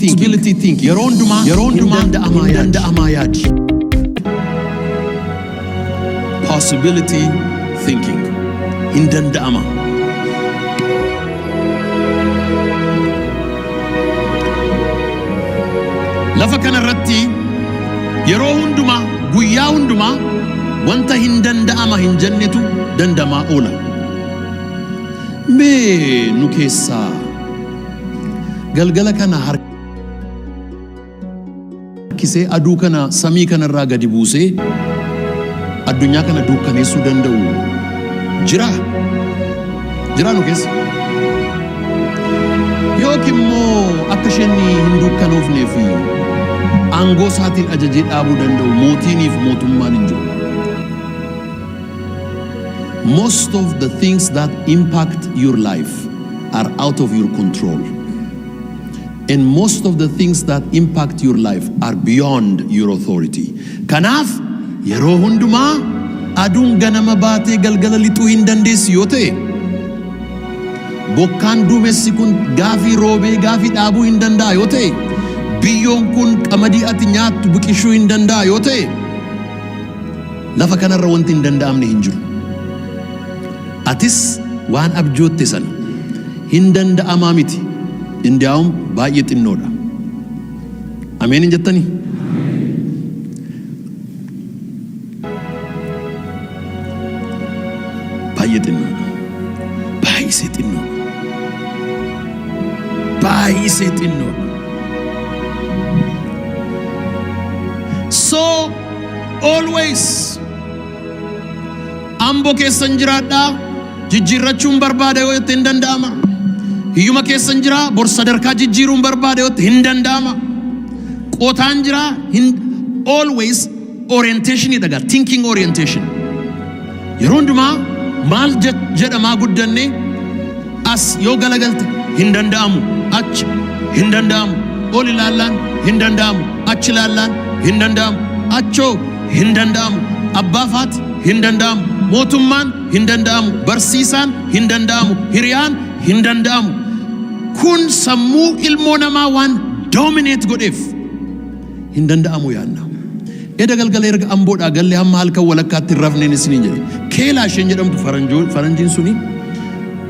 Possibility think. Yeroo hundumaa danda'amaa yaadi. Possibility thinking. Hin danda'ama. Lafa kanarratti yeroo hundumaa guyyaa hundumaa wanta hin danda'ama hin jennetu danda'amaa oola. Mee nu keessaa galgala kana harkisee aduu kana samii kanarraa gadi buusee addunyaa kana duukkaneessuu danda'u jira nu keessa. Yookiin immoo akka isheen hin duukkanoofnee fi aangoo isaatiin ajajee dhaabuu danda'u mootiiniif mootummaan hin jiru. Most of the things that impact your life are out of your control. And most of the things that impact your life are beyond your authority. Kanaaf yeroo hundumaa aduun ganama baatee galgala lixuu hin dandeessi yoo ta'e, bokkaan duumessi kun gaafii roobee gaafii dhaabuu hin danda'a yoo ta'e, biyyoon kun qamadii ati nyaattu biqilchuu hin danda'a yoo ta'e, lafa kanarra wanti hin danda'amne hin jiru. Atis waan abjootte sana hin danda'amaa miti. Indiyaa'uun baay'ee xinnoodha. Ameen hin jettanii? Baay'ee xinnoodha. Baay'isee xinnoodha. Baay'isee xinnoodha. So always amboo keessan jiraadhaa jijjiirrachuun barbaada yoo itti hin danda'ama. Hiyyuma keessan jira bor sadarkaa jijjiiruun barbaada yoo hin danda'ama. Qotaan jira always orientation idha, thinking orientation. Yeroo hundumaa maal jedhamaa guddanne as yoo galagalte hin danda'amu, achi hin danda'amu, ol ilaallaan hin danda'amu, achi ilaallaan hin danda'amu, achoo hin danda'amu, abbaafaati hin danda'amu, mootummaan hin danda'amu, barsiisaan hin danda'amu, hiriyaan hin danda'amu. Kun sammuu ilmoo namaa waan dominate godheef hin danda'amu yaadna. Eda galgala erga amboodhaa gallee hamma halkan walakkaatti hin rafneen isiniin jedhe. Keelaa isheen jedhamtu faranjiin suni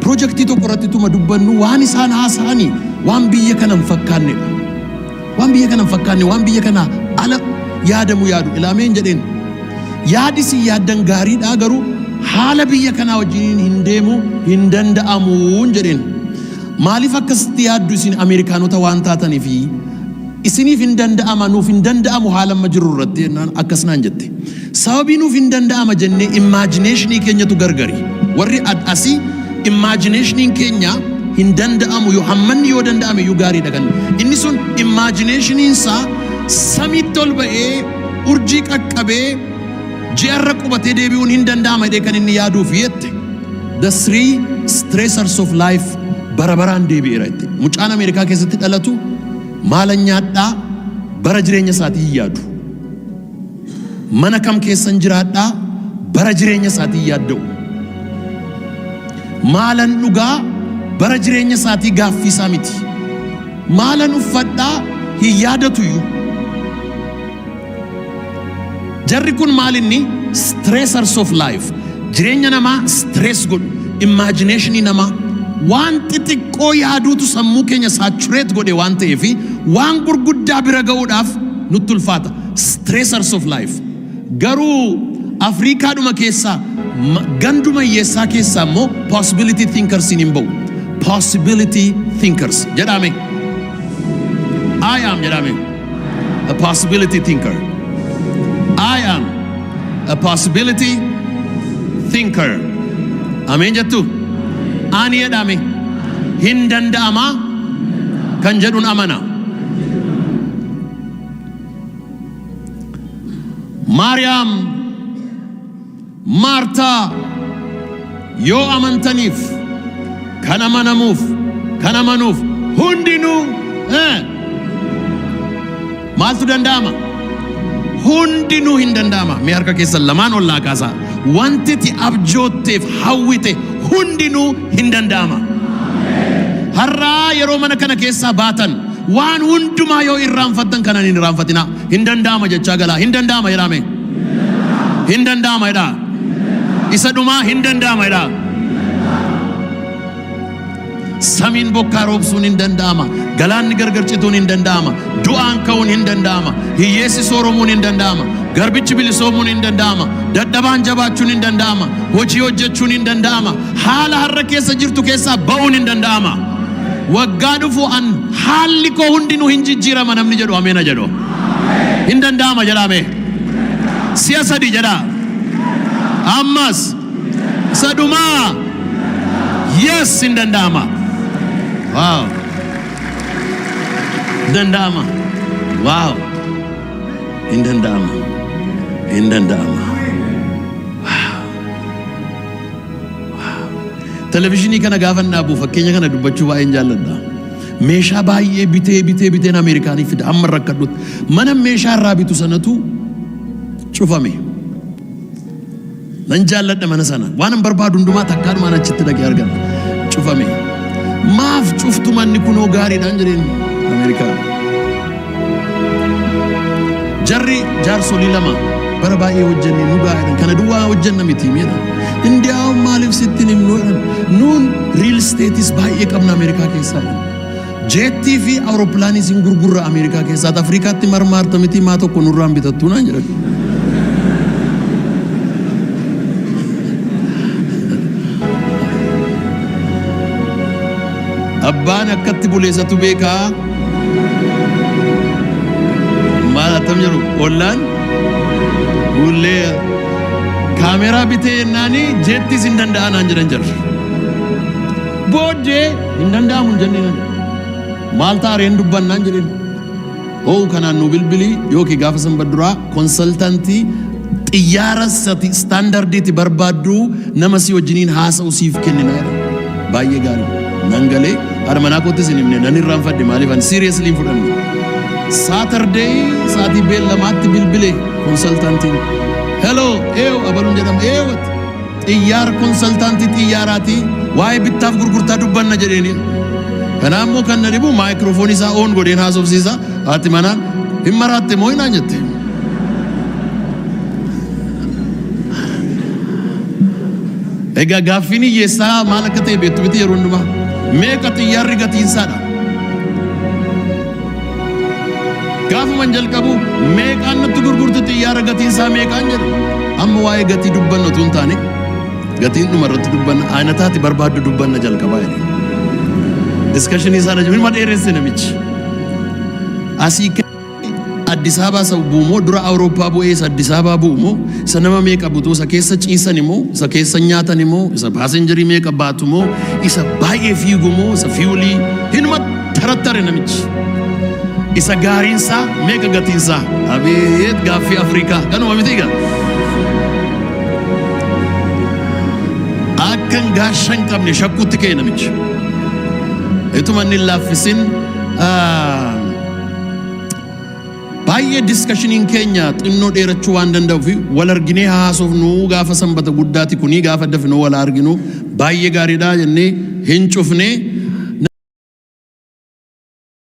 projektii tokko irratti tuma dubbannu waan isaan haasa'anii waan biyya kana hin fakkaannedha. Waan biyya kana hin fakkaanne, waan biyya kana ala yaadamu yaadu ilaameen jedheen. Yaadi si yaaddan gaariidhaa garuu haala biyya kanaa wajjin hin deemu hin danda'amuun jedheen. Maaliif akkasitti yaaddu isin Ameerikaanota waan taataniif isiniif hin danda'ama nuuf hin danda'amu haala amma jiru irratti akkas naan jette. Sababii nuuf hin danda'ama jennee imaajineeshinii keenyatu gargari. Warri asii imaajineeshiniin keenya hin danda'amu yoo hammanni yoo danda'ame iyyuu gaariidha kan. Inni sun imaajineeshiniinsaa samiitti ol ba'ee urjii qaqqabee ji'arra qubatee deebi'uun hin danda'ama jedhee kan inni yaaduuf yette. The three stressors of life barabaraan deebi'eera itti. Mucaan Ameerikaa keessatti dhalatu maala nyaadhaa bara jireenya isaatii hin yaadu. Mana kam keessan jiraadhaa bara jireenya isaatii yaadda'u. Maalan dhugaa bara jireenya isaatii gaaffii isaa miti. Maalan uffadhaa hin yaadatuyyuu. Jarri kun maalinni stressors of life. Jireenya namaa stress godhu. Imaajineeshinii namaa waan xixiqqoo yaaduutu sammuu keenya saatureet godhe waan ta'eef waan gurguddaa bira ga'uudhaaf nutti ulfaata. Stressors of life. Garuu Afriikaadhuma keessaa ganduma hiyyeessaa keessaa immoo possibility thinkers hin ba'u. Possibility thinkers jedhame. I am jedhame. A possibility thinker. I am a possibility thinker. Ameen jettu. Ani jedhame hin danda'ama kan jedhuun amana. Maariyaam, Maartaa yoo amantaniif kan amanuuf hundinuu maaltu danda'ama? Hundinuu hin danda'ama. Mee harka keessan lamaan ol kaasaa. Wanti ati abjootteef hawwite hundinuu hin danda'ama. Har'aa yeroo mana kana keessaa baatan waan hundumaa yoo irraanfattan kanan hin irraanfatina. Hin danda'ama jechaa galaa. Hin danda'ama jedhame. Hin danda'ama jedha. Isa dhumaa hin danda'ama jedha. Samiin bokkaa roobsuun hin danda'ama. Galaanni gargar cituun hin danda'ama. Du'aan ka'uun hin danda'ama. Hiyyeessi sooromuun hin danda'ama. Garbichi bilisoomuun hin danda'ama. Dadhabaan jabaachuun hin danda'ama. Hojii hojjechuun hin danda'ama. Haala har'a keessa jirtu keessaa ba'uun hin danda'ama. Waggaa dhufu an haalli koo hundinuu hin jijjiirama namni jedhu ameena jedhu. Hin danda'ama jedhame. Si'a sadi jedha. Ammas sadumaa. Yes, hin danda'ama. Wow. Danda'ama. Wow. Hin danda'ama. Hin danda'ama. Wow. Wow. Televizyinii kana gaafa naabu fakkeenya kana dubbachuu baay'een jaalladha. Meeshaa baay'ee biteen Ameerikaanii fida amma rakkadhutti. Mana meeshaa irraa bitu sanatu cufame. Nan jaalladha mana sana. Waan an barbaadu hundumaa takkaadhumaan achitti dhaqee argadha. Cufame. Maaf cuftu manni kunoo gaariidhaan jedheen Ameerikaa. Jarri jaarsolii lama bara baay'ee hojjennee nu gaariidhaan kana duwwaa hojjenna miti miidha. Indiyaa maaliif sitti himnu jedhan. Nuun riil isteetis baay'ee qabna Ameerikaa keessaa. Jeettii fi awuroopilaanis hin gurgurra Ameerikaa keessaa. Afrikaatti marmaarta miti maa tokko nurraan bitattuu naan jedhan. Abbaan akkatti buleessatu beekaa. Maal attam jiru ollaan bullee kaameraa bitee yennaanii jeettis hin danda'anaan jedhan jarri. Booddee hin danda'amu hin jenneen. Maal taareen dubbannaan jedheen. Oo kanaan nu bilbilii yookiin gaafa sanbadduraa konsaltantii xiyyaara staandardiitti barbaaddu nama si wajjiniin haasa'u siif kennina jedha. Baay'ee gaarii. Nangalee harmanaa kootti sin himne nan irraanfadhe maaliif an seriously hin fudhanne. Saturday sa'aatii beellamaatti bilbilee konsaltantiin. Hello, abaluun jedhama. Xiyyaara konsaltantii xiyyaaraati waa'ee bittaaf gurgurtaa dubbanna jedheeni. Kanaaf immoo kan na dhibu maayikiroofoon isaa oon godheen haasofsiisa. Haati manaan hin maraatte moo hinaan jette. Egaa gaaffiin hiyyeessaa maal akka ta'e beektu miti yeroo hundumaa. Meeqa xiyyaarri gatiinsaadha. Gaafuman jalqabu meeqaan natti gurgurtu xiyyaara gatiinsaa meeqaan jedhu. Amma waa'ee gatii dubbanna utuu hin taane gatiin dhuma irratti dubbanna aynataati barbaaddu dubbanna jalqabaa jedhe. Diskashinii sana jiru hin dheeresse namichi. Asii Addis Ababaa isa bu'umoo dura Awurooppaa bu'ee isa Addis Ababaa bu'umoo isa nama meeqa butu isa keessa ciisan immoo isa keessa nyaatan immoo isa paasenjarii meeqa baatu immoo isa baay'ee fiigu immoo isa fiiwulii hinuma tarattare namichi. Isa gaariinsaa meeqa gatiinsaa abeet gaaffii Afrikaa kanuma miti egaa. Akkan gaashan qabne shakkuutti ka'e namichi. Ituma inni laaffisin baay'ee diskashiniin keenya xinnoo dheerachuu waan danda'uuf wal arginee haasofnu gaafa sanbata guddaati kunii gaafa dafnoo wal arginu baay'ee gaariidha jennee hin cufne